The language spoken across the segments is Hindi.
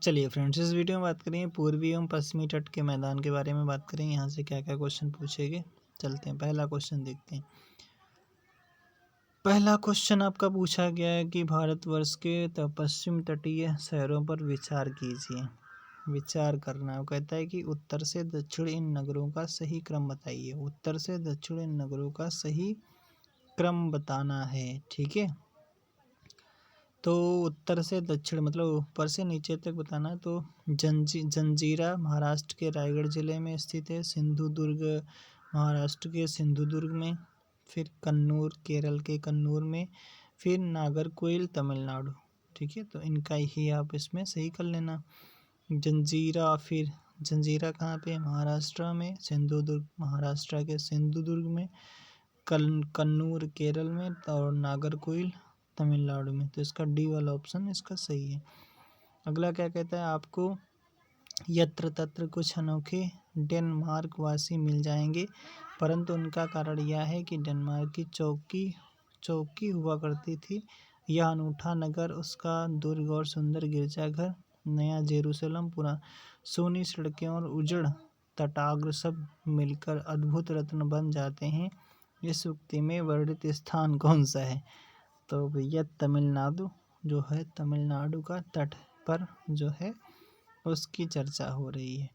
चलिए फ्रेंड्स, इस वीडियो में बात करेंगे पूर्वी एवं पश्चिमी तट के मैदान के बारे में बात करेंगे। यहाँ से क्या क्या क्वेश्चन पूछेंगे, चलते हैं पहला क्वेश्चन देखते हैं। पहला क्वेश्चन आपका पूछा गया है कि भारतवर्ष के पश्चिम तटीय शहरों पर विचार कीजिए। विचार करना है। वो कहता है कि उत्तर से दक्षिण इन नगरों का सही क्रम बताइए। उत्तर से दक्षिण इन नगरों का सही क्रम बताना है। ठीक है, तो उत्तर से दक्षिण मतलब ऊपर से नीचे तक बताना है। तो जंजीरा महाराष्ट्र के रायगढ़ जिले में स्थित है। सिंधुदुर्ग महाराष्ट्र के सिंधुदुर्ग में। फिर कन्नूर केरल के कन्नूर में। फिर नागरकोइल तमिलनाडु। ठीक है, तो इनका ही आप इसमें सही कर लेना। जंजीरा, फिर जंजीरा कहाँ पे? महाराष्ट्र में। सिंधुदुर्ग महाराष्ट्र के सिंधुदुर्ग में। कन्नूर केरल में और नागरकोइल तमिलनाडु में। तो इसका डी वाला ऑप्शन इसका सही है। अगला क्या कहता है आपको, यत्र तत्र कुछ अनोखे डेनमार्क वासी मिल जाएंगे, परंतु उनका कारण यह है कि डेनमार्क की चौकी हुआ करती थी। यह अनूठा नगर, उसका दुर्ग और सुंदर गिरजाघर, नया जेरूसलम, पूरा सोनी सड़कें और उजड़ तटाग्र सब मिलकर अद्भुत रत्न बन जाते हैं। इस उक्ति में वर्णित स्थान कौन सा है? तो भैया तमिलनाडु जो है, तमिलनाडु का तट पर जो है उसकी चर्चा हो रही है।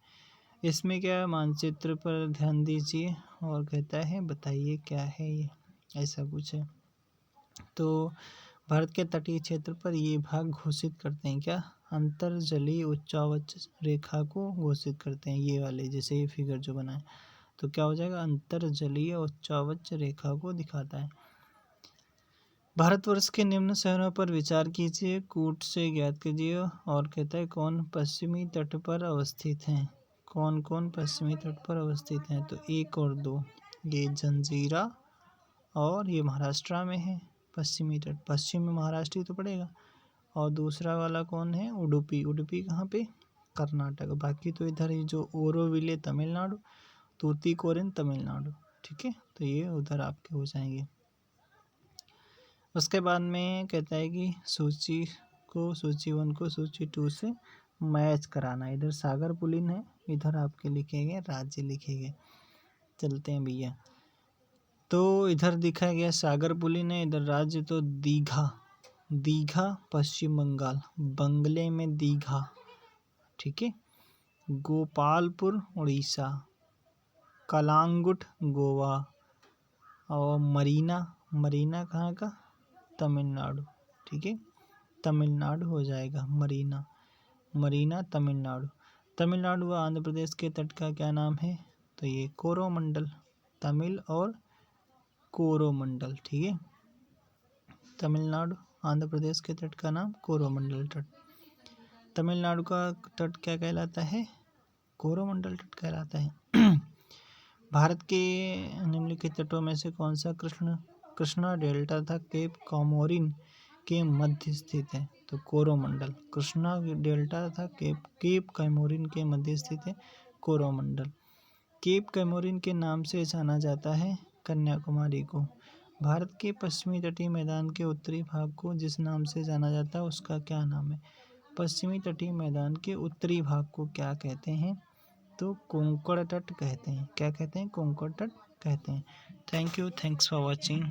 इसमें क्या है, मानचित्र पर ध्यान दीजिए और कहता है बताइए क्या है ये, ऐसा कुछ है। तो भारत के तटीय क्षेत्र पर ये भाग घोषित करते हैं क्या? अंतर्जलीय उच्चावच रेखा को घोषित करते हैं। ये वाले जैसे ये फिगर जो बनाए, तो क्या हो जाएगा? अंतर्जलीय उच्चावच रेखा को दिखाता है। भारतवर्ष के निम्न शहरों पर विचार कीजिए, कूट से ज्ञात कीजिए। और कहता है कौन पश्चिमी तट पर अवस्थित हैं। कौन कौन पश्चिमी तट पर अवस्थित हैं? तो 1 और 2, ये जंजीरा और ये महाराष्ट्र में है। पश्चिमी तट पश्चिम में महाराष्ट्र ही तो पड़ेगा। और दूसरा वाला कौन है? उडुपी। उडुपी कहाँ पे? कर्नाटक। बाकी तो इधर ही जो ओरोविले तमिलनाडु, तूतीकोरिन तमिलनाडु। ठीक है, तो ये उधर आपके हो जाएंगे। उसके बाद में कहता है कि सूची 1 को सूची 2 से मैच कराना। इधर सागर पुलिन है, इधर आपके लिखे गए राज्य लिखे गए। चलते हैं भैया, तो इधर दिखा गया सागर पुलिन है, इधर राज्य तो दीघा पश्चिम बंगाल, बंगले में दीघा। ठीक है, गोपालपुर उड़ीसा, कलांगुट गोवा, और मरीना कहाँ का? तमिलनाडु। ठीक है, तमिलनाडु हो जाएगा मरीना तमिलनाडु। तमिलनाडु व आंध्र प्रदेश के तट का क्या नाम है? तो ये कोरोमंडल, तमिल और कोरोमंडल। ठीक है, तमिलनाडु आंध्र प्रदेश के तट का नाम कोरोमंडल तट। तमिलनाडु का तट क्या कहलाता है? कोरोमंडल तट कहलाता है। भारत के निम्नलिखित तटों में से कौन सा कृष्णा डेल्टा तथा केप कॉमोरिन के मध्य स्थित है? तो कोरोमंडल। कृष्णा डेल्टा तथा केप कॉमोरिन के मध्य स्थित है कोरोमंडल। केप कॉमोरिन के नाम से जाना जाता है कन्याकुमारी को। भारत के पश्चिमी तटीय मैदान के उत्तरी भाग को जिस नाम से जाना जाता है उसका क्या नाम है? पश्चिमी तटीय मैदान के उत्तरी भाग को क्या कहते हैं? तो कोंकण तट कहते हैं। क्या कहते हैं? कोंकण तट कहते हैं। Thank you, thanks for watching.